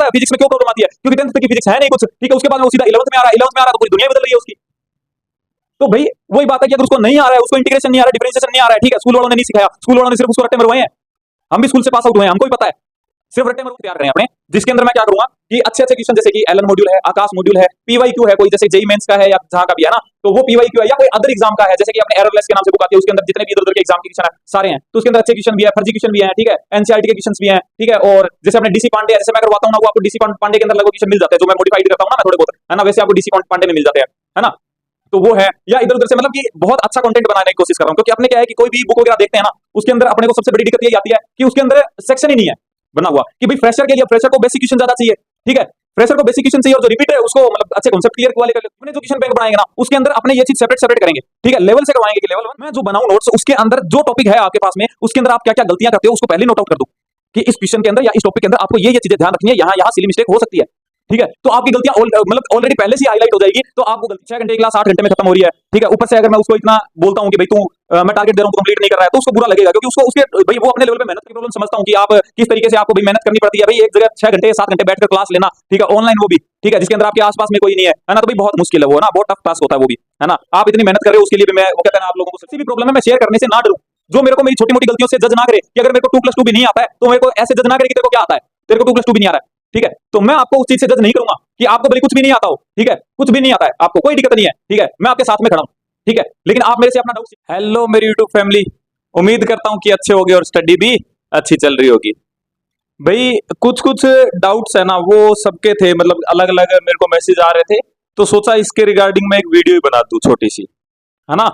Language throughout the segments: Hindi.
है फिजिक्स में क्यों प्रॉब्लम आती है, क्योंकि 10th तक की फिजिक्स है नहीं कुछ, ठीक है। उसके बाद में वो सीधा 11th में आ रहा है, 11th में आ रहा है तो पूरी दुनिया बदल रही है उसकी। तो भाई वही बात है कि अगर उसको नहीं आ रहा है, उसको इंटीग्रेशन नहीं आ रहा है, डिफरेंशिएशन नहीं आ रहा है, ठीक है, स्कूल वालों ने नहीं सिखाया, स्कूल वालों ने सिर्फ उसको रट्टे मरवाए हैं। हम भी स्कूल से पास आउट हुए हैं, हमको भी पता है, सिर्फ रट्टे मरवा तैयार करें अपने, जिसके अंदर मैं क्या करूंगा कि अच्छे अच्छे क्वेश्चन जैसे कि एलन मॉड्यूल है, आकाश मॉड्यूल है, पीवाईक्यू है, कोई जैसे जेई मेंस का है या जहां का भी है ना, तो वो पीवाईक्यू है, या कोई अदर एग्जाम का है, जैसे कि अपने एररलेस के नाम से बुक आती है, उसके अंदर जितने भी इधर उधर के एग्जाम के क्वेश्चन है सारे हैं, तो उसके अंदर अच्छे क्वेश्चन भी है, फर्जी क्वेश्चन भी है, ठीक है, एनसीईआरटी के क्वेश्चन भी हैं, ठीक है। और जैसे अपने डीसी पांडे जैसे मैं करवाता हूं ना, वो आपको डीसी पांडे के अंदर लगभग क्वेश्चन मिल जाते हैं, जो मैं मॉडिफाइड करता हूं ना मैं थोड़े बहुत, है ना, वैसे आपको डीसी पांडे में मिल जाते हैं, है ना। तो वो है, या इधर उधर से मतलब कि बहुत अच्छा कंटेंट बनाने की कोशिश कर रहा हूं, क्योंकि अपने क्या है कि कोई भी बुक वगैरह देखते हैं ना, उसके अंदर अपने को सबसे बड़ी दिक्कत यही आती है कि उसके अंदर सेक्शन ही नहीं है बना हुआ कि भाई फ्रेशर के लिए फ्रेशर को बेसिक क्वेश्चन ज्यादा चाहिए, ठीक है, फ्रेशर को बेसिक क्वेश्चन चाहिए, और जो रिपीट है उसको मतलब अच्छे कॉन्सेप्ट क्लियर वाले कर ले। अपने जो क्वेश्चन बैंक बनाएंगे ना उसके अंदर अपने ये चीज सेपरेट सेपरेट करेंगे, ठीक है, लेवल से करवाएंगे कि लेवल 1 में जो बनाऊं नोट्स, उसके अंदर जो टॉपिक है आपके पास में, उसके अंदर आप क्या क्या गलतियां करते हो उसको पहले नोट आउट कर दो कि इस क्वेश्चन के अंदर या इस टॉपिक के अंदर आपको ये चीजें ध्यान रखनी है, यहाँ यहाँ सिली मिस्टेक हो सकती है, ठीक है। तो आपकी गलतियां मतलब ऑलरेडी पहले से हाईलाइट हो जाएगी, तो आपको गलती 6 घंटे की क्लास 8 घंटे में खत्म हो रही है, ठीक है। ऊपर से अगर मैं उसको इतना बोलता हूं कि भाई तू मैं टारगेट दे रहा हूं, कंप्लीट नहीं कर रहा है, तो उसको बुरा लगेगा, क्योंकि उसको उसके भाई वो अपने लेवल पे मेहनत की प्रॉब्लम समझता हूं कि आप किस तरीके से आपको भाई मेहनत करनी पड़ती है, भाई एक जगह 6 घंटे 7 घंटे बैठकर क्लास लेना, ठीक है, ऑनलाइन वो भी, ठीक है, जिसके अंदर आपके आसपास में कोई नहीं है ना, तो भाई बहुत मुश्किल है वो ना, बहुत टफ टास्क होता है वो भी, है ना। आप इतनी मेहनत कर रहे हो उसके लिए भी मैं वो कहता है आप लोगों को किसी भी प्रॉब्लम में मैं शेयर करने से ना डरूं, जो मेरे को मेरी छोटी मोटी गलतियों से जज ना करे, कि अगर मेरे को 2+2 भी नहीं आता है तो मेरे को ऐसे जज ना करे कि तेरे को क्या आता है, तेरे को 2+2 भी नहीं आ रहा है, ठीक है। तो मैं आपको उस चीज से जज नहीं करूंगा कि आपको भले कुछ भी नहीं आता हो, ठीक है, कुछ भी नहीं आता है आपको, कोई दिक्कत नहीं है, ठीक है, मैं आपके साथ में खड़ा हूं, ठीक है, लेकिन आप मेरे से अपना डाउट। हेलो मेरी यूट्यूब फैमिली, उम्मीद करता हूं कि अच्छे होगे और स्टडी भी अच्छी चल रही होगी। भाई कुछ कुछ डाउट्स है ना, वो सबके थे, मतलब अलग अलग मेरे को मैसेज आ रहे थे, तो सोचा इसके रिगार्डिंग मैं एक वीडियो ही बना दूं छोटी सी, है ना।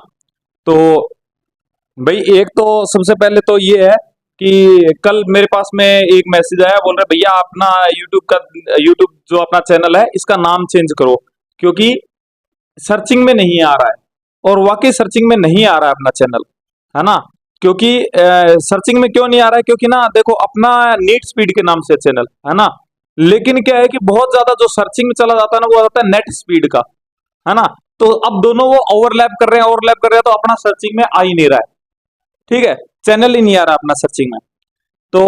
तो भाई एक तो सबसे पहले तो ये है कि कल मेरे पास में एक मैसेज आया, बोल रहे भैया अपना यूट्यूब जो अपना चैनल है इसका नाम चेंज करो, क्योंकि सर्चिंग में नहीं आ रहा है। और वाकई सर्चिंग में नहीं आ रहा है अपना चैनल, है ना। क्योंकि सर्चिंग में क्यों नहीं आ रहा है, क्योंकि ना देखो अपना नीट स्पीड के नाम से चैनल है ना, लेकिन क्या है कि बहुत ज्यादा जो सर्चिंग में चला जाता है ना वो आता है नेट स्पीड का, है ना। तो अब दोनों वो ओवरलैप कर रहे हैं, तो अपना सर्चिंग में आ ही नहीं रहा है, ठीक है, चैनल ही नहीं आ रहा अपना सर्चिंग में। तो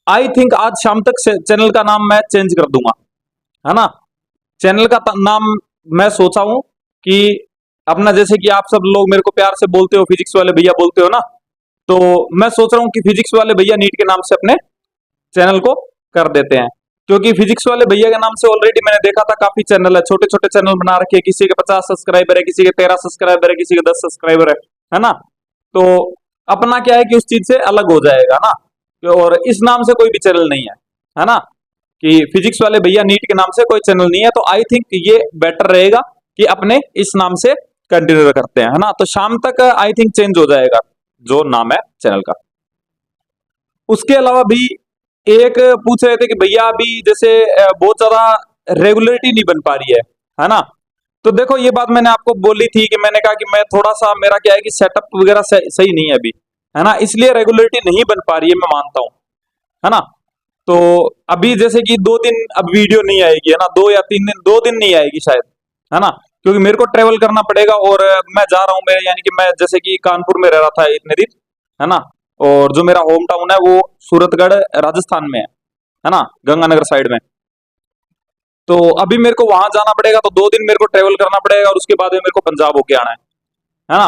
आई थिंक आज शाम तक चैनल का नाम मैं चेंज कर दूंगा, है ना। चैनल का नाम मैं सोचा हूं कि अपना, जैसे कि आप सब लोग मेरे को प्यार से बोलते हो फिजिक्स वाले भैया बोलते हो ना, तो मैं सोच रहा हूं कि फिजिक्स वाले भैया नीट के नाम से अपने चैनल को कर देते हैं। क्योंकि फिजिक्स वाले भैया के नाम से ऑलरेडी मैंने देखा था काफी चैनल है, छोटे छोटे चैनल बना रखे हैं, किसी के 50 सब्सक्राइबर है, किसी के 13 सब्सक्राइबर है, किसी के 10 सब्सक्राइबर है ना। तो अपना क्या है कि उस चीज से अलग हो जाएगा ना, और इस नाम से कोई भी चैनल नहीं है ना, कि फिजिक्स वाले भैया नीट के नाम से कोई चैनल नहीं है। तो आई थिंक ये बेटर रहेगा कि अपने इस नाम से कंटिन्यू करते हैं, है ना। तो शाम तक आई थिंक चेंज हो जाएगा जो नाम है चैनल का। उसके अलावा भी एक पूछ रहे थे कि भैया अभी जैसे बहुत ज्यादा रेगुलरिटी नहीं बन पा रही है ना। तो देखो ये बात मैंने आपको बोली थी कि मैंने कहा कि मैं थोड़ा सा, मेरा क्या है कि सेटअप वगैरह सही नहीं है अभी, है ना, इसलिए रेगुलरिटी नहीं बन पा रही है, मैं मानता हूं, है ना। तो अभी जैसे कि 2 दिन अब वीडियो नहीं आएगी, है ना, 2 या 3 दिन, 2 दिन नहीं आएगी शायद, है ना, क्योंकि मेरे को ट्रेवल करना पड़ेगा, और मैं जा रहा हूँ, मैं यानी कि मैं जैसे कि कानपुर में रह रहा था इतने दिन, है ना, और जो मेरा होम टाउन है वो सूरतगढ़ राजस्थान में है ना, गंगानगर साइड में। तो अभी मेरे को वहां जाना पड़ेगा, तो 2 दिन मेरे को ट्रेवल करना पड़ेगा, और उसके बाद में मेरे को पंजाब होके आना है ना।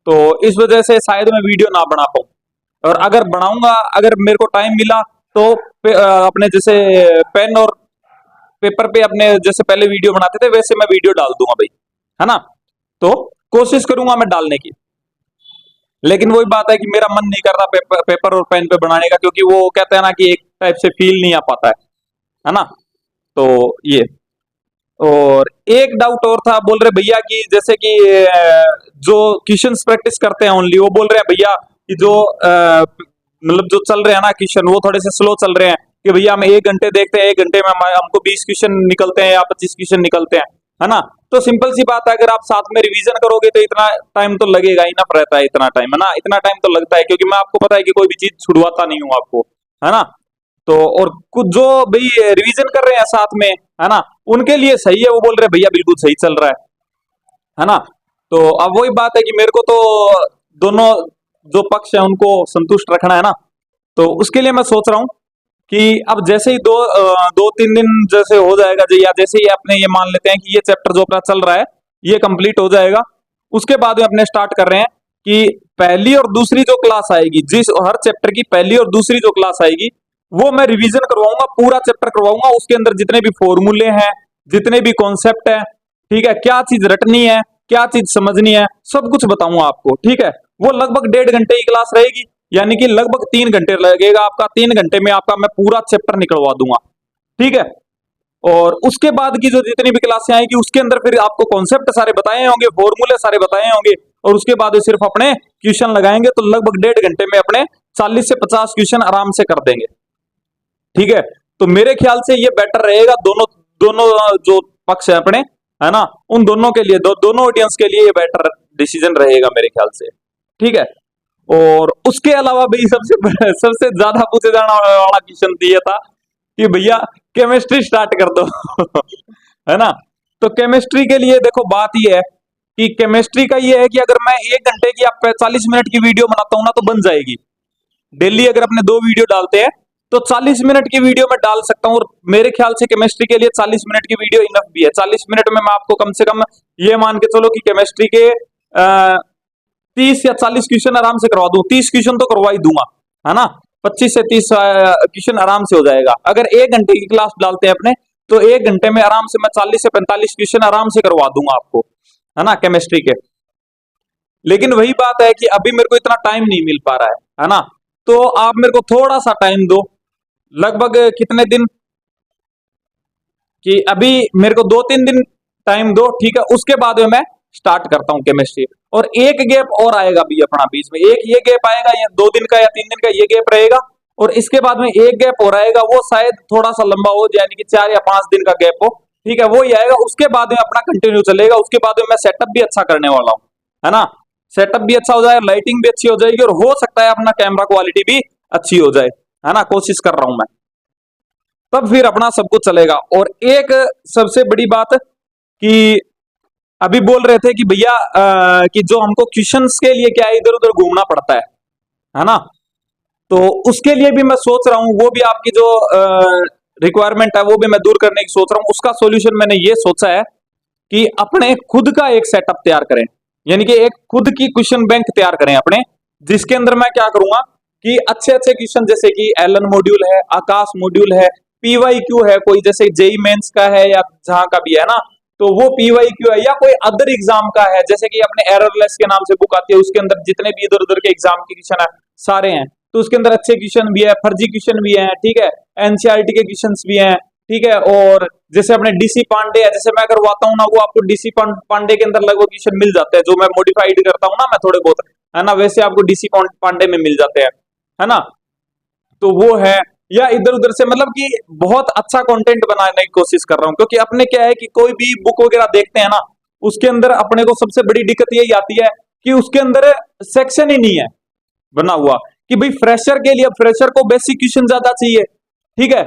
तो इस वजह से शायद मैं वीडियो ना बना पाऊँ, और अगर बनाऊंगा, अगर मेरे को टाइम मिला तो अपने जैसे पेन और पेपर पे अपने जैसे पहले वीडियो बनाते थे वैसे मैं वीडियो डाल दूंगा भाई, है ना। तो कोशिश करूंगा मैं डालने की, लेकिन वही बात है कि मेरा मन नहीं कर रहा पेपर और पेन पे बनाने का, क्योंकि वो कहते हैं ना कि एक टाइप से फील नहीं आ पाता है ना। तो ये, और एक डाउट और था, बोल रहे भैया कि जैसे कि जो क्वेश्चंस प्रैक्टिस करते हैं ओनली, वो बोल रहे हैं भैया कि जो मतलब जो चल रहे हैं ना क्वेश्चन, वो थोड़े से स्लो चल रहे हैं, कि भैया हम 1 घंटे देखते हैं, 1 घंटे में हमको 20 क्वेश्चन निकलते हैं या 25 क्वेश्चन निकलते हैं, है ना। तो सिंपल सी बात है, अगर आप साथ में रिवीजन करोगे तो इतना टाइम तो लगेगा ही ना, रहता है इतना टाइम, है ना, इतना टाइम तो लगता है, क्योंकि मैं आपको पता है कि कोई भी चीज छुड़वाता नहीं हूँ आपको, है ना। तो और कुछ जो भाई रिवीजन कर रहे हैं साथ में, है ना, उनके लिए सही है, वो बोल रहे हैं भैया बिल्कुल सही चल रहा है ना। तो अब वही बात है कि मेरे को तो दोनों जो पक्ष है उनको संतुष्ट रखना है ना, तो उसके लिए मैं सोच रहा हूँ कि अब जैसे ही 2-3 दिन जैसे हो जाएगा जी, या जैसे ही अपने ये मान लेते हैं कि ये चैप्टर जो अपना चल रहा है ये कंप्लीट हो जाएगा, उसके बाद में अपने स्टार्ट कर रहे हैं कि पहली और दूसरी जो क्लास आएगी, जिस हर चैप्टर की पहली और दूसरी जो क्लास आएगी वो मैं रिवीजन करवाऊंगा, पूरा चैप्टर करवाऊंगा। उसके अंदर जितने भी फॉर्मूले हैं, जितने भी कॉन्सेप्ट है, ठीक है, क्या चीज रटनी है, क्या चीज समझनी है, सब कुछ बताऊंगा आपको। ठीक है, वो लगभग 1.5 घंटे की क्लास रहेगी, यानी कि लगभग 3 घंटे लगेगा आपका। 3 घंटे में आपका मैं पूरा चैप्टर निकलवा दूंगा। ठीक है, और उसके बाद की जो जितनी भी क्लासें आएगी उसके अंदर फिर आपको कॉन्सेप्ट सारे बताए होंगे, फॉर्मूले सारे बताए होंगे, और उसके बाद सिर्फ अपने क्वेश्चन लगाएंगे, तो लगभग 1.5 घंटे में अपने 40 से 50 क्वेश्चन आराम से कर देंगे। ठीक है, तो मेरे ख्याल से ये बेटर रहेगा, दोनों दोनों जो पक्ष है अपने, है ना, उन दोनों के लिए, दोनों ऑडियंस के लिए ये बेटर डिसीजन रहेगा मेरे ख्याल से। ठीक है, और उसके अलावा भी सबसे सबसे ज्यादा पूछे जाने वाला क्वेश्चन दिया था कि भैया केमिस्ट्री स्टार्ट कर दो है ना। तो केमिस्ट्री के लिए देखो बात ये है कि केमिस्ट्री का ये है कि अगर मैं 1 घंटे की आप 40 मिनट की वीडियो बनाता हूं ना तो बन जाएगी। डेली अगर अपने 2 वीडियो डालते हैं तो 40 मिनट की वीडियो में डाल सकता हूं, और मेरे ख्याल से केमिस्ट्री के लिए 40 मिनट की वीडियो इनफ भी है। 40 मिनट में मैं आपको कम से कम ये मान के चलो कि केमिस्ट्री के 30 या 40 क्वेश्चन आराम से करवा दूं। 30 क्वेश्चन तो करवा ही दूंगा, है ना। 25 से 30 क्वेश्चन आराम से हो जाएगा। अगर 1 घंटे की क्लास डालते हैं अपने तो 1 घंटे में आराम से मैं 40 से 45 क्वेश्चन आराम से करवा दूंगा आपको, है ना, केमिस्ट्री के। लेकिन वही बात है कि अभी मेरे को इतना टाइम नहीं मिल पा रहा है ना। तो आप मेरे को थोड़ा सा टाइम दो, लगभग कितने दिन, कि अभी मेरे को 2-3 दिन टाइम दो। ठीक है, उसके बाद में मैं स्टार्ट करता हूँ केमिस्ट्री। और एक गैप और आएगा भी अपना बीच में, एक ये गैप आएगा, या 2 दिन का या 3 दिन का ये गैप रहेगा, और इसके बाद में एक गैप हो रहेगा, वो शायद थोड़ा सा लंबा हो, यानी कि 4 या 5 दिन का गैप हो। ठीक है, वो ही आएगा। उसके बाद में अपना कंटिन्यू चलेगा। उसके बाद में मैं सेटअप भी अच्छा करने वाला हूँ, है ना। सेटअप भी अच्छा हो जाएगा, लाइटिंग भी अच्छी हो जाएगी, और हो सकता है अपना कैमरा क्वालिटी भी अच्छी हो जाए, है ना। कोशिश कर रहा हूं मैं, तब फिर अपना सब कुछ चलेगा। और एक सबसे बड़ी बात कि अभी बोल रहे थे कि भैया कि जो हमको क्वेश्चंस के लिए क्या इधर उधर घूमना पड़ता है ना। तो उसके लिए भी मैं सोच रहा हूं, वो भी आपकी जो रिक्वायरमेंट है वो भी मैं दूर करने की सोच रहा हूं। उसका सॉल्यूशन मैंने ये सोचा है कि अपने खुद का एक सेटअप तैयार करें, यानी कि एक खुद की क्वेश्चन बैंक तैयार करें अपने, जिसके अंदर मैं क्या करूंगा कि अच्छे अच्छे क्वेश्चन, जैसे कि एलन मॉड्यूल है, आकाश मॉड्यूल है, पीवाईक्यू है, कोई जैसे जेई मेंस का है या जहां का भी है ना, तो वो पीवाईक्यू है, या कोई अदर एग्जाम का है, जैसे कि अपने एररलेस के नाम से बुक आती है, उसके अंदर जितने भी इधर उधर के एग्जाम के क्वेश्चन है सारे हैं। तो उसके अंदर अच्छे क्वेश्चन भी है, फर्जी क्वेश्चन भी है, ठीक है, एनसीईआरटी के क्वेश्चन भी हैं, ठीक है। और जैसे अपने डीसी पांडे है, जैसे मैं करवाता हूँ ना, वो आपको डीसी पांडे के अंदर लगभग क्वेश्चन मिल जाते हैं, जो मैं मॉडिफाइड करता हूँ ना मैं थोड़े बहुत, है ना, वैसे आपको डीसी पांडे में मिल जाते हैं, है ना। तो वो है, या इधर उधर से मतलब कि बहुत अच्छा कंटेंट बनाने की कोशिश कर रहा हूँ। क्योंकि अपने क्या है कि कोई भी बुक वगैरह देखते हैं ना, उसके अंदर अपने को सबसे बड़ी दिक्कत यही आती है कि उसके अंदर सेक्शन ही नहीं है बना हुआ कि भाई फ्रेशर के लिए, फ्रेशर को बेसिक क्वेश्चन ज्यादा चाहिए, ठीक है,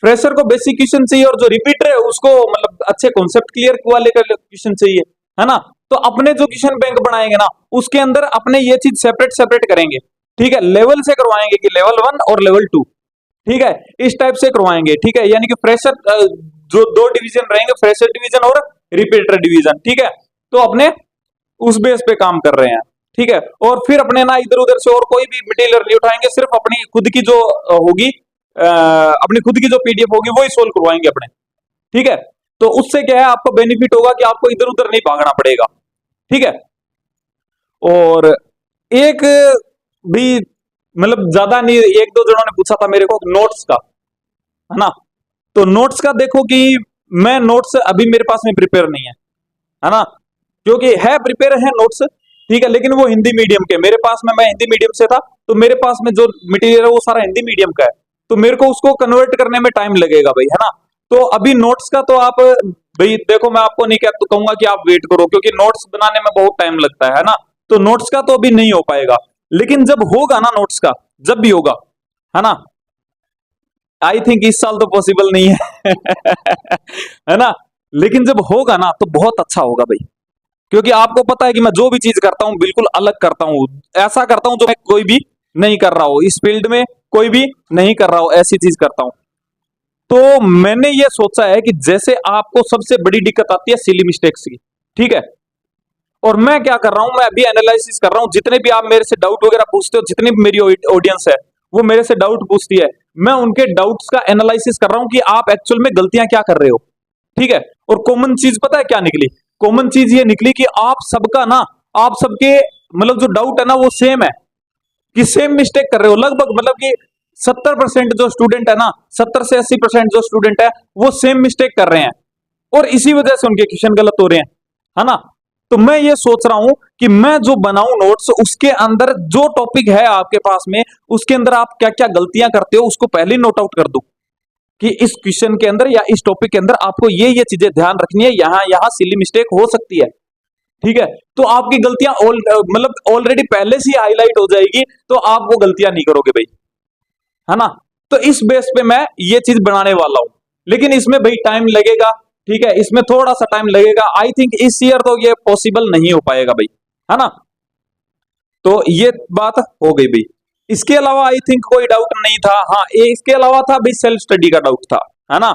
फ्रेशर को बेसिक क्वेश्चन चाहिए, और जो रिपीटर है उसको मतलब अच्छे कॉन्सेप्ट क्लियर वाले क्वेश्चन चाहिए, है ना। तो अपने जो क्वेश्चन बैंक बनाएंगे ना, उसके अंदर अपने ये चीज सेपरेट सेपरेट करेंगे, ठीक है, लेवल से करवाएंगे कि लेवल 1 और लेवल 2, ठीक है, इस टाइप से करवाएंगे, ठीक है। यानी कि फ्रेशर जो 2 डिवीजन रहेंगे, फ्रेशर डिवीजन और रिपीटर डिवीजन, ठीक है। तो अपने उस बेस पे काम कर रहे हैं, ठीक है। और फिर अपने ना इधर उधर से और कोई भी मटेरियल नहीं उठाएंगे, सिर्फ अपनी खुद की जो होगी, अपनी खुद की जो पीडीएफ होगी वही सोल्व करवाएंगे अपने, ठीक है। तो उससे क्या है, आपको बेनिफिट होगा कि आपको इधर उधर नहीं भागना पड़ेगा, ठीक है। और एक भी मतलब ज्यादा नहीं, 1-2 जनों ने पूछा था मेरे को नोट्स का, है ना। तो नोट्स का देखो कि मैं नोट्स अभी मेरे पास में प्रिपेयर नहीं है ना, क्योंकि है प्रिपेयर है नोट्स, ठीक है, लेकिन वो हिंदी मीडियम के मेरे पास में, मैं हिंदी मीडियम से था, तो मेरे पास में जो मटेरियल है वो सारा हिंदी मीडियम का है, तो मेरे को उसको कन्वर्ट करने में टाइम लगेगा भाई, है ना। तो अभी नोट्स का तो आप भाई देखो, मैं आपको नहीं कहूंगा कि आप वेट करो, क्योंकि नोट्स बनाने में बहुत टाइम लगता है ना। तो नोट्स का तो अभी नहीं हो पाएगा, लेकिन जब होगा ना नोट्स का, जब भी होगा, है ना, आई थिंक इस साल तो पॉसिबल नहीं है है ना, लेकिन जब होगा ना तो बहुत अच्छा होगा भाई। क्योंकि आपको पता है कि मैं जो भी चीज करता हूं बिल्कुल अलग करता हूं, ऐसा करता हूं जो मैं कोई भी नहीं कर रहा हो इस फील्ड में, कोई भी नहीं कर रहा हो, ऐसी चीज करता हूं। तो मैंने ये सोचा है कि जैसे आपको सबसे बड़ी दिक्कत आती है सिली मिस्टेक्स की, ठीक है, और मैं क्या कर रहा हूं, मैं अभी एनालिसिस कर रहा हूं, जितने भी आप मेरे से डाउट वगैरह पूछते हो, जितनी भी मेरी ऑडियंस है वो मेरे से डाउट पूछती है, मैं उनके डाउट्स का एनालिसिस कर रहा हूं कि आप एक्चुअल में गलतियां क्या कर रहे हो, ठीक है। और कॉमन चीज पता है क्या निकली? कॉमन चीज ये निकली कि आप सबका ना, आप सबके मतलब जो डाउट है ना वो सेम है, कि सेम मिस्टेक कर रहे हो लगभग, मतलब कि 70% जो स्टूडेंट है ना, 70 से 80% जो स्टूडेंट है वो सेम मिस्टेक कर रहे हैं, और इसी वजह से उनके क्वेश्चन गलत हो रहे हैं, है ना। तो मैं ये सोच रहा हूं कि मैं जो बनाऊं नोट्स, उसके अंदर जो टॉपिक है आपके पास में, उसके अंदर आप क्या क्या गलतियां करते हो उसको पहले नोट आउट कर दूं, कि इस क्वेश्चन के अंदर या इस टॉपिक के अंदर आपको ये चीजें ध्यान रखनी है, यहां यहां सिली मिस्टेक हो सकती है, ठीक है। तो आपकी गलतियां मतलब ऑलरेडी पहले से ही हाईलाइट हो जाएगी, तो आप वो गलतियां नहीं करोगे भाई, है ना। तो इस बेस पे मैं ये चीज बनाने वाला हूं, लेकिन इसमें भाई टाइम लगेगा, ठीक है, इसमें थोड़ा सा टाइम लगेगा। आई थिंक इस ईयर तो ये पॉसिबल नहीं हो पाएगा भाई, है ना। तो ये बात हो गई भाई। इसके अलावा आई थिंक कोई डाउट नहीं था। हाँ, इसके अलावा था भाई सेल्फ स्टडी का डाउट था, है ना,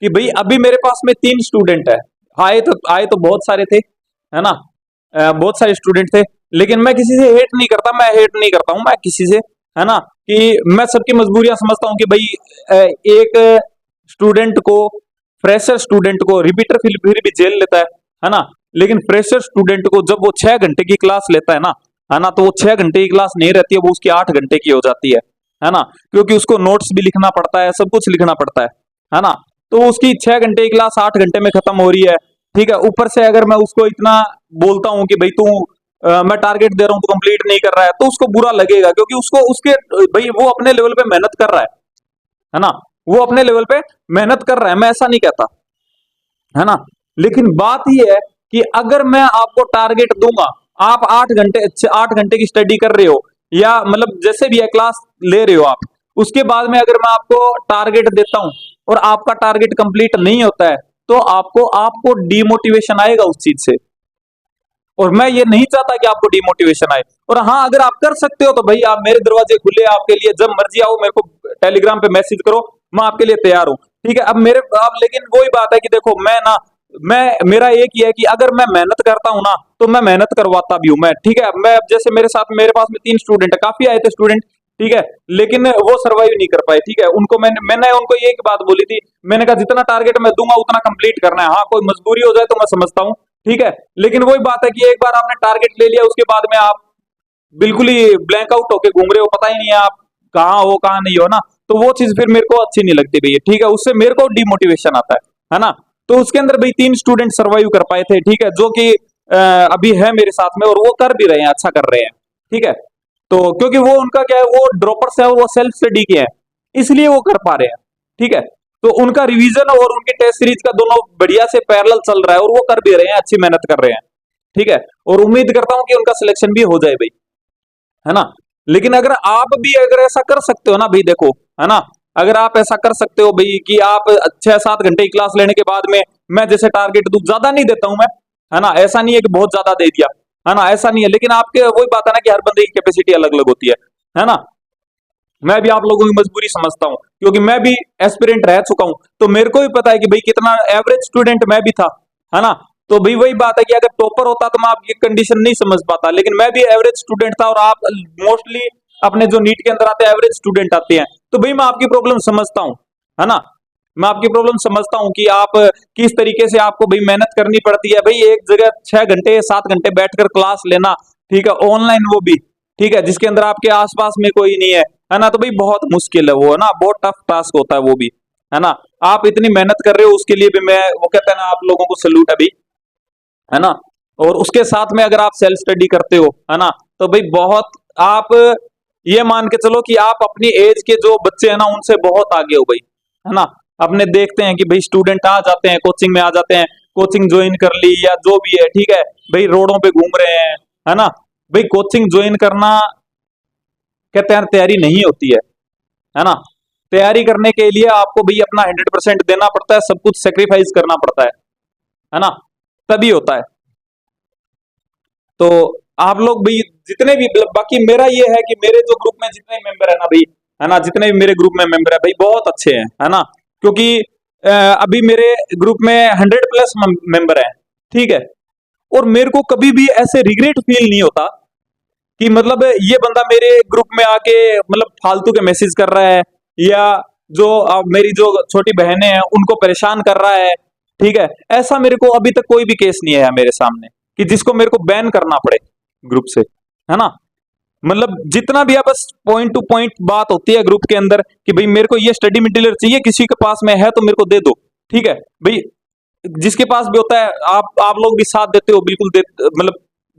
कि भाई अभी मेरे पास में 3 स्टूडेंट है, आए तो बहुत सारे थे, है ना, बहुत सारे स्टूडेंट थे, लेकिन मैं किसी से हेट नहीं करता, मैं हेट नहीं करता हूं मैं किसी से, है ना, कि मैं सबकी मजबूरियां समझता हूं कि भाई एक स्टूडेंट को, फ्रेशर स्टूडेंट को रिपीटर फिर भी झेल लेता है ना, लेकिन फ्रेशर स्टूडेंट को जब वो 6 घंटे की क्लास लेता है ना, तो वो 6 घंटे की क्लास नहीं रहती है, वो उसकी 8 घंटे की हो जाती है ना, क्योंकि उसको नोट्स भी लिखना पड़ता है, सब कुछ लिखना पड़ता है ना। तो उसकी 6 घंटे की क्लास 8 घंटे में खत्म हो रही है, ठीक है। ऊपर से अगर मैं उसको इतना बोलता हूं कि भाई तू मैं टारगेट दे रहा हूं, तो कंप्लीट नहीं कर रहा है, तो उसको बुरा लगेगा, क्योंकि उसको उसके भाई वो अपने लेवल पे मेहनत कर रहा है ना, वो अपने लेवल पे मेहनत कर रहा है, मैं ऐसा नहीं कहता, है ना। लेकिन बात यह है कि अगर मैं आपको टारगेट दूंगा, आप 8 घंटे की स्टडी कर रहे हो, या मतलब जैसे भी है क्लास ले रहे हो आप, उसके बाद में अगर मैं आपको टारगेट देता हूं और आपका टारगेट कंप्लीट नहीं होता है, तो आपको आपको डिमोटिवेशन आएगा उस चीज से, और मैं ये नहीं चाहता कि आपको डिमोटिवेशन आए। और हाँ, अगर आप कर सकते हो तो भाई आप, मेरे दरवाजे खुले हैं आपके लिए, जब मर्जी आओ, मेरे को टेलीग्राम पे मैसेज करो, मैं आपके लिए तैयार हूं, ठीक है। अब लेकिन वही बात है कि देखो मैं मेरा एक ही है कि अगर मैं मेहनत करता हूं ना, तो मैं मेहनत करवाता भी हूं मैं, ठीक है। मैं अब जैसे मेरे पास में 3 स्टूडेंट है, काफी आए थे स्टूडेंट, ठीक है, लेकिन वो सरवाइव नहीं कर पाए, ठीक है। उनको मैंने उनको एक बात बोली थी, मैंने कहा जितना टारगेट मैं दूंगा उतना कंप्लीट करना है, हाँ कोई मजबूरी हो जाए तो मैं समझता हूँ, ठीक है। लेकिन वही बात है कि एक बार आपने टारगेट ले लिया, उसके बाद में आप बिल्कुल ही ब्लैंक आउट होके घूम रहे हो, पता ही नहीं है आप कहाँ हो कहाँ नहीं हो ना, तो वो चीज फिर मेरे को अच्छी नहीं लगती भैया, ठीक है। उससे मेरे को डिमोटिवेशन आता है ना। तो उसके अंदर भाई 3 स्टूडेंट सर्वाइव कर पाए थे, ठीक है, जो कि अभी है मेरे साथ में, और वो कर भी रहे हैं, अच्छा कर रहे हैं, ठीक है। तो क्योंकि वो उनका क्या है, वो ड्रॉपर्स है और वो सेल्फ स्टडी के हैं, इसलिए वो कर पा रहे हैं, ठीक है। तो उनका रिवीजन और उनके टेस्ट सीरीज का दोनों बढ़िया से पैरेलल चल रहा है, और वो कर भी रहे हैं, अच्छी मेहनत कर रहे हैं, ठीक है। और उम्मीद करता हूं कि उनका सिलेक्शन भी हो जाए भाई, है ना। लेकिन अगर आप भी अगर ऐसा कर सकते हो ना भाई, देखो, है ना, अगर आप ऐसा कर सकते हो भाई कि आप 6-7 घंटे की क्लास लेने के बाद में, मैं जैसे टारगेट दूं, ज्यादा नहीं देता हूं मैं, है ना, ऐसा नहीं है कि बहुत ज्यादा दे दिया, है ना, ऐसा नहीं है, लेकिन आपके वही बात है ना कि हर बंदे की कैपेसिटी अलग अलग होती है ना। मैं भी आप लोगों की मजबूरी समझता हूं, क्योंकि मैं भी एस्पिरेंट रह चुका हूं, तो मेरे को भी पता है कि भाई कितना एवरेज स्टूडेंट मैं भी था, है ना। तो भाई वही बात है कि अगर टॉपर होता तो मैं आपकी कंडीशन नहीं समझ पाता, लेकिन मैं भी एवरेज स्टूडेंट था, और आप मोस्टली अपने जो नीट के अंदर आते हैं एवरेज स्टूडेंट आते हैं, तो भाई मैं आपकी प्रॉब्लम समझता हूं, है ना। मैं आपकी प्रॉब्लम समझता हूं कि आप किस तरीके से आपको भाई मेहनत करनी पड़ती है, भाई एक जगह 6 घंटे 7 घंटे बैठकर क्लास लेना, ठीक है, ऑनलाइन वो भी, ठीक है, जिसके अंदर आपके आसपास में कोई नहीं है ना, तो भाई बहुत मुश्किल है वो, है ना, बहुत टफ टास्क होता है वो भी, है ना। आप इतनी मेहनत कर रहे हो, उसके लिए भी मैं, वो कहते हैं ना, आप लोगों को सैल्यूट है भाई, है ना। और उसके साथ में अगर आप सेल्फ स्टडी करते हो, है ना, तो भाई बहुत, आप ये मान के चलो कि आप अपनी एज के जो बच्चे हैं ना, उनसे बहुत आगे हो भाई, है ना। अपने देखते हैं कि भाई स्टूडेंट आ जाते हैं, कोचिंग में आ जाते हैं, कोचिंग ज्वाइन कर ली या जो भी है, ठीक है, भाई रोडों पे घूम रहे हैं, है ना। भाई कोचिंग ज्वाइन करना कहते हैं तैयारी नहीं होती है ना। तैयारी करने के लिए आपको भाई अपना 100% देना पड़ता है, सब कुछ सेक्रीफाइस करना पड़ता है ना, तभी होता है। तो आप लोग भाई जितने भी, बाकी मेरा ये है कि मेरे जो ग्रुप में जितने मेंबर है ना भाई, है ना, जितने भी मेरे ग्रुप में मेंबर है भाई बहुत अच्छे हैं, है ना, क्योंकि अभी मेरे ग्रुप में 100+ मेंबर है, ठीक है। और मेरे को कभी भी ऐसे रिग्रेट फील नहीं होता कि मतलब ये बंदा मेरे ग्रुप में आके मतलब फालतू के मैसेज कर रहा है, या जो मेरी जो छोटी बहनें हैं उनको परेशान कर रहा है, ठीक है। ऐसा मेरे को अभी तक कोई भी केस नहीं आया मेरे सामने कि जिसको मेरे को बैन करना पड़े ग्रुप से, है ना। मतलब जितना भी है बस पॉइंट टू पॉइंट बात होती है ग्रुप के अंदर कि भाई मेरे को ये स्टडी मटेरियल चाहिए, किसी के पास में है तो मेरे को दे दो, ठीक है भाई। जिसके पास भी होता है आप लोग भी साथ देते हो, बिल्कुल दे, मतलब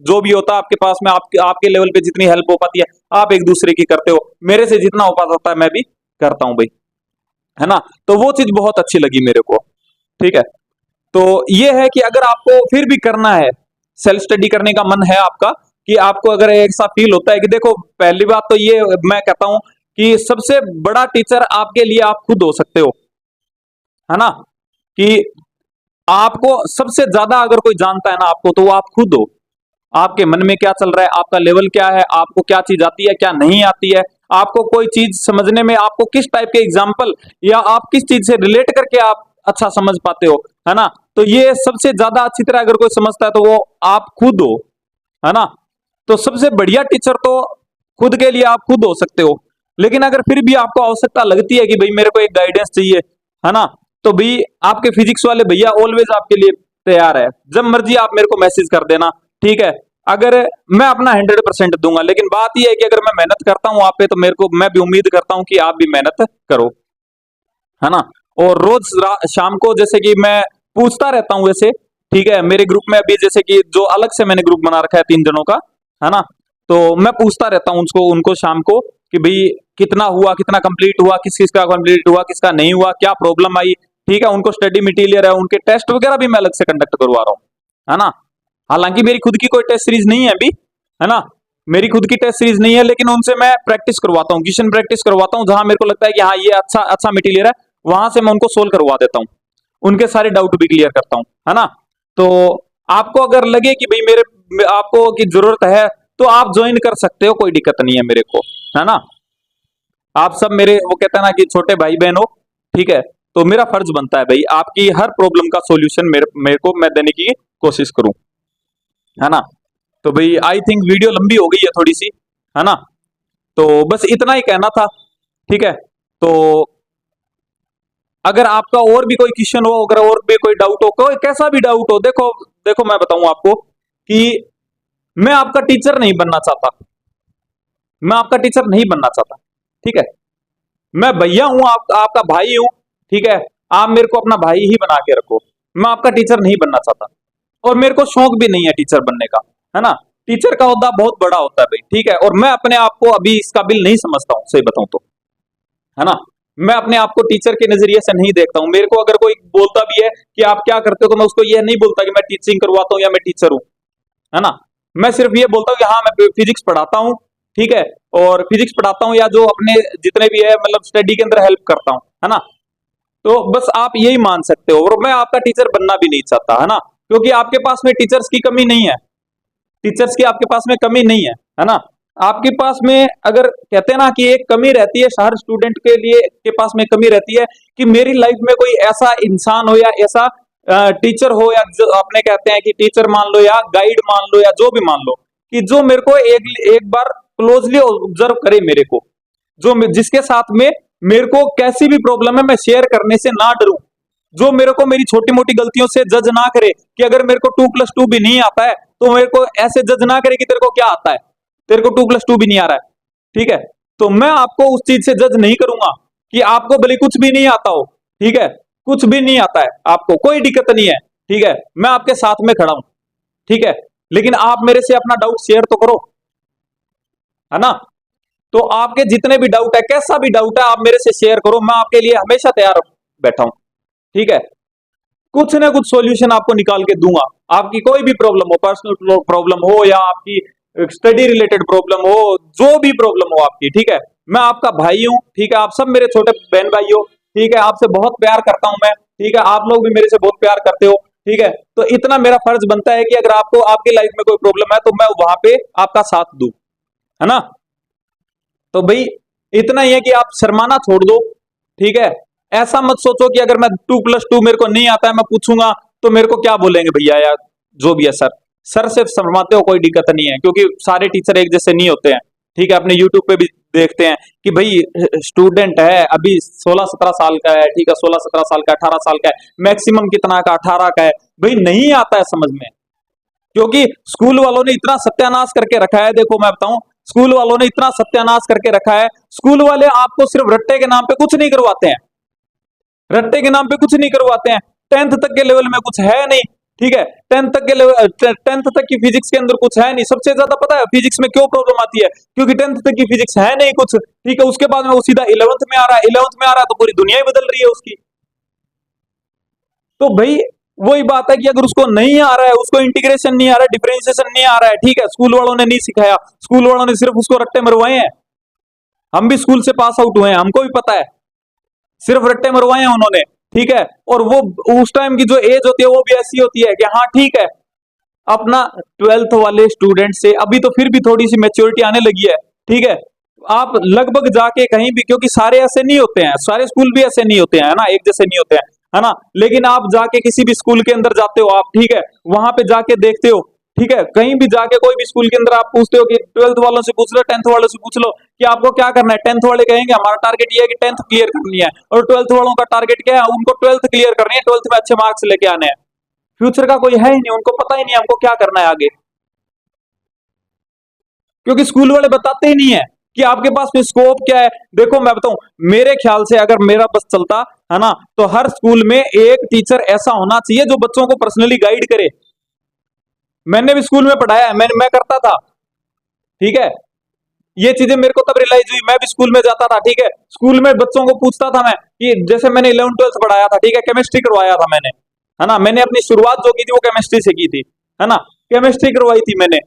जो भी होता है आपके पास में, आपके लेवल पे जितनी हेल्प हो पाती है आप एक दूसरे की करते हो, मेरे से जितना हो पाता है मैं भी करता हूं भाई, है ना। तो वो चीज बहुत अच्छी लगी मेरे को, ठीक है। तो ये है कि अगर आपको फिर भी करना है, सेल्फ स्टडी करने का मन है आपका, कि आपको अगर ऐसा फील होता है कि देखो, पहली बात तो ये मैं कहता हूं कि सबसे बड़ा टीचर आपके लिए आप खुद हो सकते हो, है ना। कि आपको सबसे ज्यादा अगर कोई जानता है ना आपको, तो वो आप खुद हो। आपके मन में क्या चल रहा है, आपका लेवल क्या है, आपको क्या चीज आती है क्या नहीं आती है, आपको कोई चीज समझने में आपको किस टाइप के एग्जाम्पल या आप किस चीज से रिलेट करके आप अच्छा समझ पाते हो, है ना। तो ये सबसे ज्यादा अच्छी तरह अगर कोई समझता है तो वो आप खुद हो, है ना। तो सबसे बढ़िया टीचर तो खुद के लिए आप खुद हो सकते हो। लेकिन अगर फिर भी आपको आवश्यकता लगती है कि भाई मेरे को एक गाइडेंस चाहिए, है ना, तो भाई आपके फिजिक्स वाले भैया ऑलवेज आपके लिए तैयार है, जब मर्जी आप मेरे को मैसेज कर देना, ठीक है। अगर मैं अपना 100% दूंगा, लेकिन बात यह है कि अगर मैं मेहनत करता हूं आप पे, तो मेरे को मैं भी उम्मीद करता हूं कि आप भी मेहनत करो, है ना। और रोज शाम को जैसे कि मैं पूछता रहता हूं वैसे, ठीक है, मेरे ग्रुप में अभी जैसे कि जो अलग से मैंने ग्रुप बना रखा है 3 जनों का, है ना। तो मैं पूछता रहता हूं उनको शाम को कि भाई कितना हुआ, कितना कंप्लीट हुआ, किस किस का कंप्लीट हुआ, किसका नहीं हुआ, क्या प्रॉब्लम आई, ठीक है। उनको स्टडी मटेरियल है, उनके टेस्ट वगैरह भी मैं अलग से कंडक्ट करवा रहा हूँ, है ना। हालांकि मेरी खुद की कोई टेस्ट सीरीज नहीं है अभी, है ना, मेरी खुद की टेस्ट सीरीज नहीं है, लेकिन उनसे मैं प्रैक्टिस करवाता हूँ, क्वेश्चन प्रैक्टिस करवाता हूँ, जहां मेरे को लगता है कि हाँ ये अच्छा अच्छा मटेरियल है, वहां से मैं उनको सोल्व करवा देता हूँ, उनके सारे डाउट भी क्लियर करता हूँ, है ना। तो आपको अगर लगे कि भाई आपको की जरूरत है, तो आप ज्वाइन कर सकते हो, कोई दिक्कत नहीं है मेरे को, है ना। आप सब मेरे वो कहते हैं ना कि छोटे भाई बहन हो, ठीक है। तो मेरा फर्ज बनता है भाई आपकी हर प्रॉब्लम का सॉल्यूशन मेरे को मैं देने की कोशिश करूं, है ना। तो भाई आई थिंक वीडियो लंबी हो गई है थोड़ी सी, है ना। तो बस इतना ही कहना था, ठीक है। तो अगर आपका और भी कोई क्वेश्चन हो, अगर और भी कोई डाउट हो, कोई कैसा भी डाउट हो, देखो देखो मैं बताऊं आपको कि मैं आपका टीचर नहीं बनना चाहता, मैं आपका टीचर नहीं बनना चाहता, ठीक है। मैं भैया हूं, आपका भाई हूं, ठीक है। आप मेरे को अपना भाई ही बना के रखो, मैं आपका टीचर नहीं बनना चाहता, और मेरे को शौक भी नहीं है टीचर बनने का, है ना। टीचर का ओहदा बहुत बड़ा होता है भाई, ठीक है। और मैं अपने आप को अभी इस काबिल नहीं समझता हूं, सही बताऊं तो, है ना। मैं अपने आप को टीचर के नजरिए से नहीं देखता हूं। मेरे को अगर कोई बोलता भी है कि आप क्या करते हो, तो मैं उसको यह नहीं बोलता कि मैं टीचिंग करवाता हूं या मैं टीचर हूं, है ना। मैं सिर्फ ये बोलता हूँ कि हाँ मैं फिजिक्स पढ़ाता हूँ, ठीक है। और फिजिक्स पढ़ाता हूँ, या जो अपने जितने भी है मतलब स्टडी के अंदर हेल्प करता हूँ, है ना। तो बस आप यही मान सकते हो, और मैं आपका टीचर बनना भी नहीं चाहता, है ना, क्योंकि आपके पास में टीचर्स की कमी नहीं है, टीचर्स की आपके पास में कमी नहीं है ना। आपके पास में अगर कहते हैं ना कि एक कमी रहती है हर स्टूडेंट के लिए, के पास में कमी रहती है कि मेरी लाइफ में कोई ऐसा इंसान हो या ऐसा टीचर हो, या जो अपने कहते हैं कि टीचर मान लो या गाइड मान लो या जो भी मान लो, कि जो मेरे को एक बार क्लोजली ऑब्जर्व करे मेरे को, जिसके साथ में मेरे को कैसी भी प्रॉब्लम है मैं शेयर करने से ना डरूं, जो मेरे को मेरी छोटी मोटी गलतियों से जज ना करे, कि अगर मेरे को 2+2 भी नहीं आता है तो मेरे को ऐसे जज ना करे कि तेरे को क्या आता है, तेरे को 2+2 भी नहीं आ रहा है, ठीक है। तो मैं आपको उस चीज से जज नहीं करूंगा कि आपको भले कुछ भी नहीं आता हो, ठीक है, कुछ भी नहीं आता है आपको, कोई दिक्कत नहीं है, ठीक है। मैं आपके साथ में खड़ा हूं, ठीक है। लेकिन आप मेरे से अपना डाउट शेयर तो करो, है ना। तो आपके जितने भी डाउट है, कैसा भी डाउट है, आप मेरे से शेयर करो, मैं आपके लिए हमेशा तैयार बैठा हूं, ठीक है। कुछ ना कुछ सॉल्यूशन आपको निकाल के दूंगा। आपकी कोई भी प्रॉब्लम हो, पर्सनल प्रॉब्लम हो या आपकी स्टडी रिलेटेड प्रॉब्लम हो, जो भी प्रॉब्लम हो आपकी, ठीक है, मैं आपका भाई हूं, ठीक है। आप सब मेरे छोटे बहन भाई हो, ठीक है, आपसे बहुत प्यार करता हूं मैं, ठीक है। आप लोग भी मेरे से बहुत प्यार करते हो, ठीक है। तो इतना मेरा फर्ज बनता है कि अगर आपको आपकी लाइफ में कोई प्रॉब्लम है तो मैं वहां पे आपका साथ दूं, है ना। तो भाई इतना ही है कि आप शर्माना छोड़ दो, ठीक है। ऐसा मत सोचो कि अगर मैं 2+2 मेरे को नहीं आता है, मैं पूछूंगा तो मेरे को क्या बोलेंगे भैया यार, जो भी है सर। सर से शर्माते हो कोई दिक्कत नहीं है, क्योंकि सारे टीचर एक जैसे नहीं होते हैं, ठीक है। अपने यूट्यूब पे भी देखते हैं कि भाई स्टूडेंट है अभी 16-17 साल का है, ठीक है, 16-17 साल का, 18 साल का है, मैक्सिमम कितना का 18 का है, भाई नहीं आता है समझ में। क्योंकि स्कूल वालों ने इतना सत्यानाश करके रखा है, देखो मैं बताऊं, स्कूल वालों ने इतना सत्यानाश करके रखा है। स्कूल वाले आपको सिर्फ रट्टे के नाम पे कुछ नहीं करवाते हैं, रट्टे के नाम पे कुछ नहीं करवाते हैं। 10th तक के लेवल में कुछ है नहीं, ठीक है। 10th तक के लेवल, 10th तक की फिजिक्स के अंदर कुछ है नहीं। सबसे ज्यादा पता है फिजिक्स में क्यों प्रॉब्लम आती है, क्योंकि 10th तक की फिजिक्स है नहीं कुछ, ठीक है। उसके बाद में वो सीधा 11th में आ रहा है, 11th में आ रहा है तो पूरी दुनिया ही बदल रही है उसकी। तो भाई वही बात है कि अगर उसको नहीं आ रहा है, उसको इंटीग्रेशन नहीं आ रहा है, डिफरेंशिएशन नहीं आ रहा है, ठीक है, स्कूल वालों ने नहीं सिखाया, स्कूल वालों ने सिर्फ उसको रट्टे मरवाए हैं। हम भी स्कूल से पास आउट हुए हैं, हमको भी पता है, सिर्फ रट्टे मरवाए हैं उन्होंने, ठीक है। और वो उस टाइम की जो एज होती है वो भी ऐसी होती है कि हाँ ठीक है, अपना 12th वाले स्टूडेंट से अभी तो फिर भी थोड़ी सी मेच्योरिटी आने लगी है, ठीक है। आप लगभग जाके कहीं भी, क्योंकि सारे ऐसे नहीं होते हैं, सारे स्कूल भी ऐसे नहीं होते हैं, है ना, एक जैसे नहीं होते हैं, है ना। लेकिन आप जाके किसी भी स्कूल के अंदर जाते हो आप, ठीक है, वहां पे जाके देखते हो, ठीक है, कहीं भी जाके कोई भी स्कूल के अंदर आप पूछते हो कि 12th वालों से पूछ लो, 10th वालों से पूछ लो कि आपको क्या करना है। 10th वाले कहेंगे हमारा टारगेट ये है कि 10th क्लियर करनी है, और 12th वालों का टारगेट क्या है, उनको 12th क्लियर करनी है, 12th में अच्छे मार्क्स लेके आने हैं। फ्यूचर का कोई है ही नहीं, उनको पता ही नहीं हमको क्या करना है आगे, क्योंकि स्कूल वाले बताते ही नहीं है कि आपके पास में स्कोप क्या है। देखो मैं बताऊं, मेरे ख्याल से अगर मेरा बस चलता है ना, तो हर स्कूल में एक टीचर ऐसा होना चाहिए जो बच्चों को पर्सनली गाइड करे। मैंने भी स्कूल में पढ़ाया है, मैं करता था, ठीक है। ये चीजें मेरे को तब रियलाइज हुई, मैं भी स्कूल में जाता था, ठीक है, स्कूल में बच्चों को पूछता था मैं कि जैसे मैंने 11th 12th पढ़ाया था, ठीक है, केमिस्ट्री करवाया था मैंने, है ना। मैंने अपनी शुरुआत जो की थी वो केमिस्ट्री से की थी, है ना, केमिस्ट्री करवाई थी मैंने,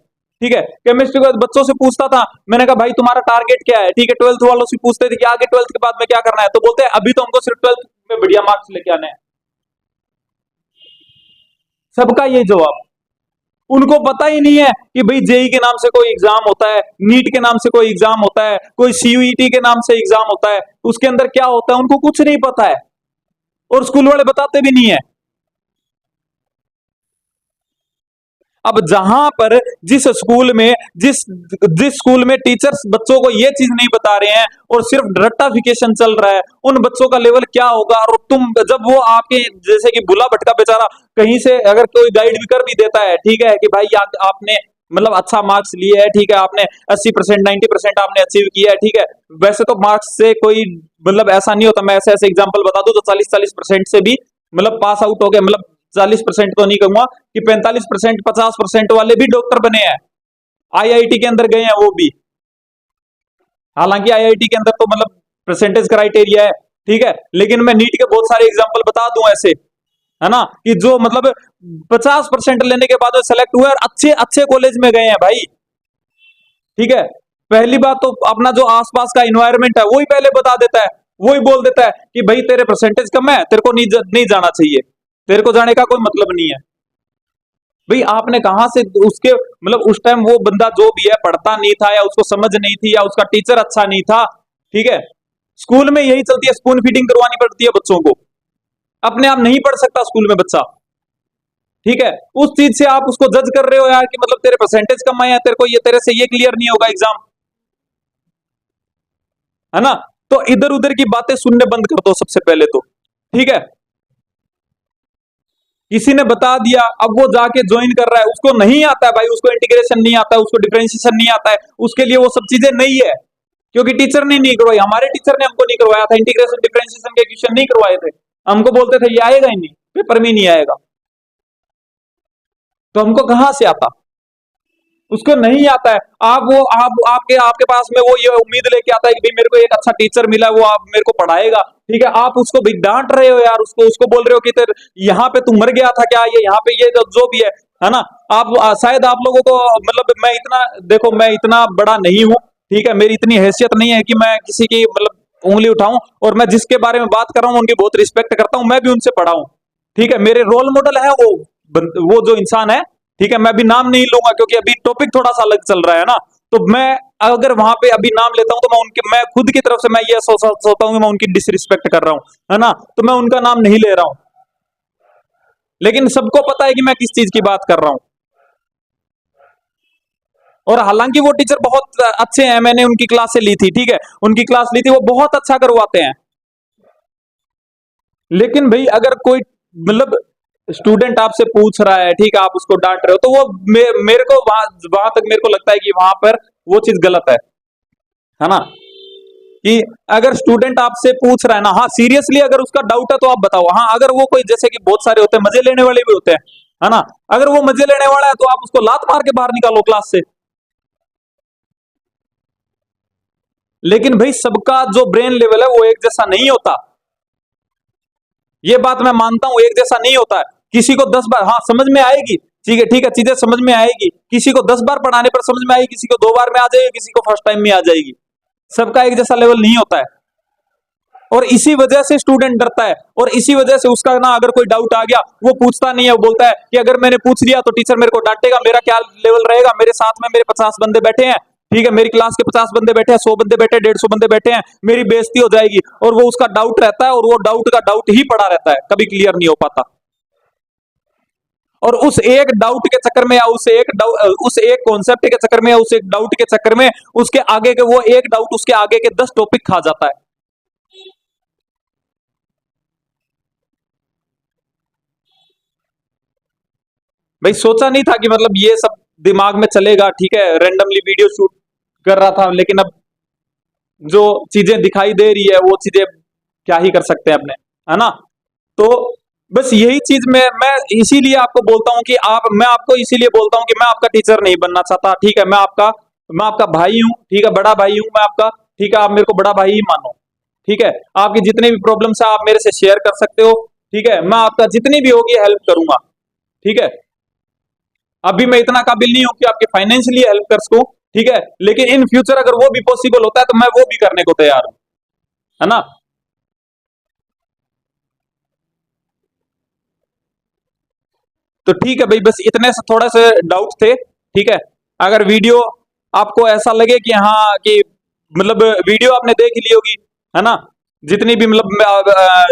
ठीक है। केमिस्ट्री के बाद बच्चों से पूछता था, मैंने कहा भाई तुम्हारा टारगेट क्या है, ठीक है। 12th वालों से पूछते थे कि आगे 12th के बाद में क्या करना है, तो बोलते हैं अभी तो हमको सिर्फ 12th में बढ़िया मार्क्स लेके आने हैं। सबका ये जवाब, उनको पता ही नहीं है कि भाई जेई के नाम से कोई एग्जाम होता है, नीट के नाम से कोई एग्जाम होता है, कोई सीयूईटी के नाम से एग्जाम होता है, उसके अंदर क्या होता है उनको कुछ नहीं पता है, और स्कूल वाले बताते भी नहीं है। अब जहां पर जिस जिस स्कूल में टीचर्स बच्चों को ये चीज नहीं बता रहे हैं और सिर्फ रट्टाफिकेशन चल रहा है, उन बच्चों का लेवल क्या होगा। और तुम जब वो आपके जैसे कि भूला भटका बेचारा कहीं से अगर कोई गाइड भी कर भी देता है, ठीक है, कि भाई आपने मतलब अच्छा मार्क्स लिए है, ठीक है, आपने 80% 90% आपने अचीव किया है, ठीक है। वैसे तो मार्क्स से कोई मतलब ऐसा नहीं होता, मैं ऐसे ऐसे एग्जाम्पल बता दूं तो 40-40% से भी मतलब पास आउट हो गए, मतलब 40% तो नहीं कहूंगा कि 45% 50% वाले भी डॉक्टर बने हैं, आईआईटी के अंदर गए हैं वो भी। हालांकि आईआईटी के अंदर तो मतलब परसेंटेज क्राइटेरिया है, ठीक है, लेकिन मैं नीट के बहुत सारे एग्जांपल बता दूं ऐसे, है ना, कि जो मतलब 50% लेने के बाद सेलेक्ट हुए और अच्छे अच्छे कॉलेज में गए हैं भाई, ठीक है। पहली बात तो अपना जो आसपास का इन्वायरमेंट है वही पहले बता देता है, वही बोल देता है कि भाई तेरे परसेंटेज कम है, तेरे को नहीं जाना चाहिए, तेरे को जाने का कोई मतलब नहीं है। भाई आपने कहां से उसके मतलब उस टाइम वो बंदा जो भी है पढ़ता नहीं था, या उसको समझ नहीं थी, या उसका टीचर अच्छा नहीं था, ठीक है। स्कूल में यही चलती है, स्पून फीडिंग करवानी पड़ती है बच्चों को, अपने आप नहीं पढ़ सकता स्कूल में बच्चा, ठीक है। उस चीज से आप उसको जज कर रहे हो यार कि मतलब तेरे परसेंटेज कम आए हैं, तेरे को ये तेरे से ये क्लियर नहीं होगा एग्जाम, है ना। तो इधर उधर की बातें सुनने बंद कर दो सबसे पहले तो, ठीक है। किसी ने बता दिया, अब वो जाके ज्वाइन कर रहा है, उसको नहीं आता है भाई, उसको इंटीग्रेशन नहीं आता है, उसको डिफरेंशिएशन नहीं आता है, उसके लिए वो सब चीजें नहीं है, क्योंकि टीचर ने नहीं करवाई, हमारे टीचर ने हमको नहीं करवाया था, इंटीग्रेशन डिफरेंशिएशन के क्वेश्चन नहीं करवाए थे, हमको बोलते थे ये आएगा ही नहीं, पेपर में नहीं आएगा, तो हमको कहां से आता, उसको नहीं आता है। आप वो आप आपके आपके पास में वो ये उम्मीद लेके आता है कि भाई मेरे को एक अच्छा टीचर मिला, वो आप मेरे को पढ़ाएगा, ठीक है। आप उसको भी डांट रहे हो यार, उसको बोल रहे हो कि तेरे यहाँ पे तू मर गया था क्या, ये यहाँ पे ये जो भी है ना। आप शायद आप लोगों को मतलब मैं इतना देखो, मैं इतना बड़ा नहीं हूँ, ठीक है, मेरी इतनी हैसियत नहीं है कि मैं किसी की मतलब उंगली उठाऊं, और मैं जिसके बारे में बात कर रहा हूँ उनकी बहुत रिस्पेक्ट करता हूँ, मैं भी उनसे पढ़ा हूँ, ठीक है। मेरे रोल मॉडल है वो जो इंसान है, ठीक है। मैं भी नाम नहीं लूंगा क्योंकि अभी टॉपिक थोड़ा सा अलग चल रहा है ना, तो मैं अगर वहां पे अभी नाम लेता हूं तो मैं खुद की तरफ से मैं ये सोचता हूं कि मैं उनकी डिसरिस्पेक्ट कर रहा हूं, है ना, तो मैं उनका नाम नहीं ले रहा हूं, लेकिन सबको पता है कि मैं किस चीज की बात कर रहा हूं। और हालांकि वो टीचर बहुत अच्छे हैं, मैंने उनकी क्लास से ली थी, ठीक है, उनकी क्लास ली थी, वो बहुत अच्छा करवाते हैं। लेकिन भाई अगर कोई मतलब स्टूडेंट आपसे पूछ रहा है, ठीक है, आप उसको डांट रहे हो, तो वो मेरे को वहां तक मेरे को लगता है कि वहां पर वो चीज गलत है ना, कि अगर स्टूडेंट आपसे पूछ रहा है ना, हाँ सीरियसली अगर उसका डाउट है तो आप बताओ, हाँ अगर वो कोई जैसे कि बहुत सारे होते हैं मजे लेने वाले भी होते हैं, है ना, अगर वो मजे लेने वाला है तो आप उसको लात मार के बाहर निकालो क्लास से। लेकिन भाई सबका जो ब्रेन लेवल है वो एक जैसा नहीं होता, ये बात मैं मानता हूं, एक जैसा नहीं होता है। किसी को 10 बार हाँ समझ में आएगी, ठीक है, ठीक है, चीजें समझ में आएगी, किसी को 10 बार पढ़ाने पर समझ में आएगी, किसी को 2 बार में आ जाएगी, किसी को फर्स्ट टाइम में आ जाएगी। सबका एक जैसा लेवल नहीं होता है, और इसी वजह से स्टूडेंट डरता है, और इसी वजह से उसका ना अगर कोई डाउट आ गया वो पूछता नहीं है, वो बोलता है कि अगर मैंने पूछ लिया तो टीचर मेरे को डांटेगा, मेरा क्या लेवल रहेगा, मेरे साथ में मेरे 50 बंदे बैठे हैं, ठीक है, मेरी क्लास के 50 बंदे बैठे हैं, 100 बंदे बैठे हैं, 150 बंदे बैठे हैं, मेरी बेइज्जती हो जाएगी। और वो उसका डाउट रहता है, और वो डाउट का डाउट ही पड़ा रहता है, कभी क्लियर नहीं हो पाता। और उस एक डाउट के चक्कर में, या उस एक कॉन्सेप्ट के चक्कर में, या उस एक डाउट के चक्कर में उसके आगे के वो एक डाउट उसके आगे के 10 टॉपिक खा जाता है। भाई सोचा नहीं था कि मतलब ये सब दिमाग में चलेगा, ठीक है, रैंडमली वीडियो शूट कर रहा था, लेकिन अब जो चीजें दिखाई दे रही है वो चीजें क्या ही कर सकते हैं अपने, है ना। तो बस यही चीज मैं इसीलिए आपको बोलता हूं कि मैं आपको इसीलिए बोलता हूं कि मैं आपका टीचर नहीं बनना चाहता, ठीक है, मैं आपका भाई हूं, ठीक है, बड़ा भाई हूं मैं आपका, ठीक है, आप मेरे को बड़ा भाई ही मानो, ठीक है, आपकी जितने भी प्रॉब्लम्स है आप मेरे से शेयर कर सकते हो, ठीक है, मैं आपका जितनी भी होगी हेल्प करूंगा, ठीक है। अभी मैं इतना काबिल नहीं हूं कि आपके फाइनेंशियली हेल्प कर सकूं, ठीक है, लेकिन इन फ्यूचर अगर वो भी पॉसिबल होता है तो मैं वो भी करने को तैयार हूं, है ना। तो ठीक है भाई, बस इतने से थोड़े से डाउट थे, ठीक है। अगर वीडियो आपको ऐसा लगे कि हाँ कि मतलब वीडियो आपने देख ली होगी, है ना, जितनी भी मतलब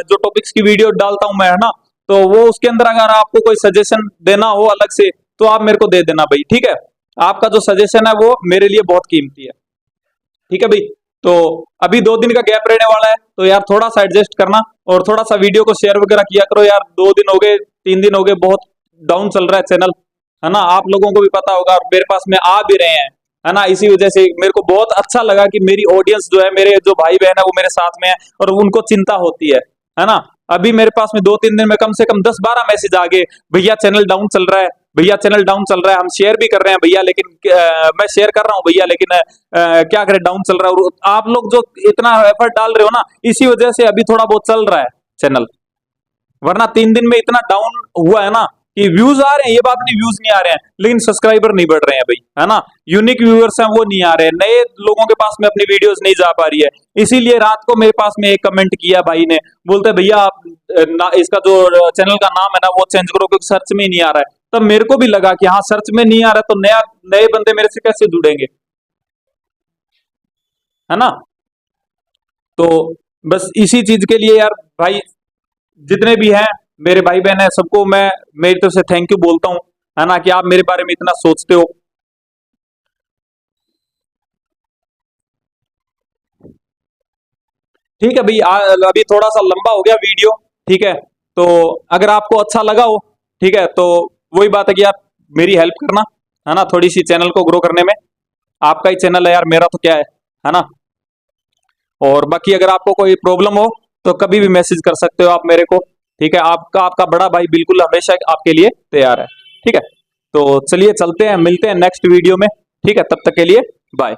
जो टॉपिक्स की वीडियो डालता हूं मैं, है ना, तो वो उसके अंदर अगर आपको कोई सजेशन देना हो अलग से तो आप मेरे को दे देना भाई, ठीक है। आपका जो सजेशन है वो मेरे लिए बहुत कीमती है, ठीक है भाई। तो अभी 2 दिन का गैप रहने वाला है, तो यार थोड़ा सा एडजस्ट करना, और थोड़ा सा वीडियो को शेयर वगैरह किया करो यार, 2 दिन हो गए, 3 दिन हो गए, बहुत डाउन चल रहा है चैनल, है ना, आप लोगों को भी पता होगा, मेरे पास में आ भी रहे हैं, है ना, इसी वजह से मेरे को बहुत अच्छा लगा कि मेरी ऑडियंस जो है, मेरे जो भाई बहन है वो मेरे साथ में है, और उनको चिंता होती है ना। अभी मेरे पास में 2-3 दिन में कम से कम 10-12 मैसेज आ गए, भैया चैनल डाउन चल रहा है, भैया चैनल डाउन चल रहा है, हम शेयर भी कर रहे हैं भैया, लेकिन मैं शेयर कर रहा हूँ भैया, लेकिन क्या करें, डाउन चल रहा है। और आप लोग जो इतना एफर्ट डाल रहे हो ना, इसी वजह से अभी थोड़ा बहुत चल रहा है चैनल, वरना 3 दिन में इतना डाउन हुआ है ना कि व्यूज आ रहे हैं, ये बात नहीं व्यूज नहीं आ रहे हैं, लेकिन सब्सक्राइबर नहीं बढ़ रहे हैं भाई, है ना, यूनिक व्यूअर्स हैं वो नहीं आ रहे हैं, नए लोगों के पास में अपनी वीडियोस नहीं जा पा रही है। इसीलिए रात को मेरे पास में एक कमेंट किया भाई ने, बोलते भैया आप इसका जो चैनल का नाम है ना वो चेंज करो, क्योंकि सर्च में ही नहीं आ रहा है। तब मेरे को भी लगा कि हाँ सर्च में नहीं आ रहा है तो नए बंदे मेरे से कैसे जुड़ेंगे, है ना। तो बस इसी चीज के लिए यार भाई, जितने भी हैं मेरे भाई बहन है, सबको मैं मेरी तरफ से थैंक यू बोलता हूँ, है ना, कि आप मेरे बारे में इतना सोचते हो। ठीक है भाई, अभी थोड़ा सा लंबा हो गया वीडियो, ठीक है, तो अगर आपको अच्छा लगा हो, ठीक है, तो वही बात है कि आप मेरी हेल्प करना, है ना, थोड़ी सी चैनल को ग्रो करने में, आपका ही चैनल है यार, मेरा तो क्या है ना। और बाकी अगर आपको कोई प्रॉब्लम हो तो कभी भी मैसेज कर सकते हो आप मेरे को, ठीक है, आपका आपका बड़ा भाई बिल्कुल हमेशा आपके लिए तैयार है, ठीक है। तो चलिए चलते हैं, मिलते हैं नेक्स्ट वीडियो में, ठीक है, तब तक के लिए बाय।